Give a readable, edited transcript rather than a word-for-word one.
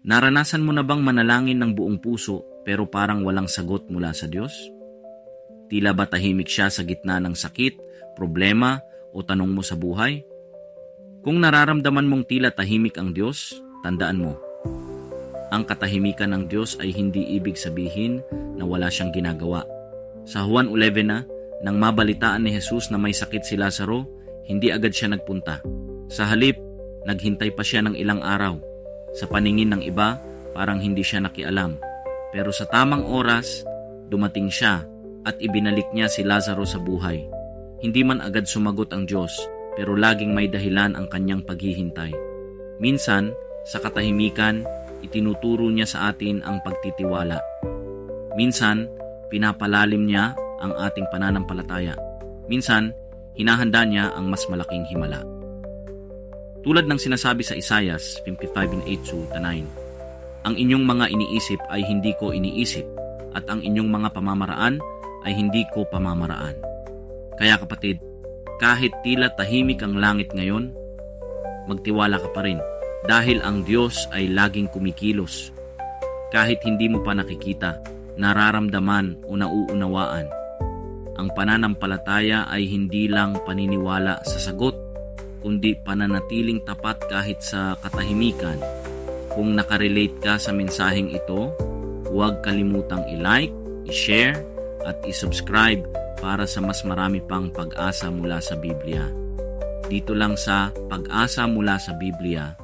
Naranasan mo na bang manalangin ng buong puso pero parang walang sagot mula sa Diyos? Tila ba tahimik siya sa gitna ng sakit, problema o tanong mo sa buhay? Kung nararamdaman mong tila tahimik ang Diyos, tandaan mo, ang katahimikan ng Diyos ay hindi ibig sabihin na wala siyang ginagawa. Sa Juan 11 nang mabalitaan ni Jesus na may sakit si Lazaro, hindi agad siya nagpunta. Sa halip, naghintay pa siya ng ilang araw. Sa paningin ng iba, parang hindi siya nakialam. Pero sa tamang oras, dumating siya at ibinalik niya si Lazaro sa buhay. Hindi man agad sumagot ang Diyos, pero laging may dahilan ang kanyang paghihintay. Minsan, sa katahimikan, itinuturo niya sa atin ang pagtitiwala. Minsan, pinapalalim niya ang ating pananampalataya. Minsan, hinahanda niya ang mas malaking himala. Tulad ng sinasabi sa Isaias 55:8-9, ang inyong mga iniisip ay hindi ko iniisip, at ang inyong mga pamamaraan ay hindi ko pamamaraan. Kaya kapatid, kahit tila tahimik ang langit ngayon, magtiwala ka pa rin dahil ang Diyos ay laging kumikilos. Kahit hindi mo pa nakikita, nararamdaman o nauunawaan, ang pananampalataya ay hindi lang paniniwala sa sagot, kundi pananatiling tapat kahit sa katahimikan. Kung nakarelate ka sa mensaheng ito, huwag kalimutang i-like, i-share at i-subscribe para sa mas marami pang pag-asa mula sa Biblia. Dito lang sa Pag-asa mula sa Biblia,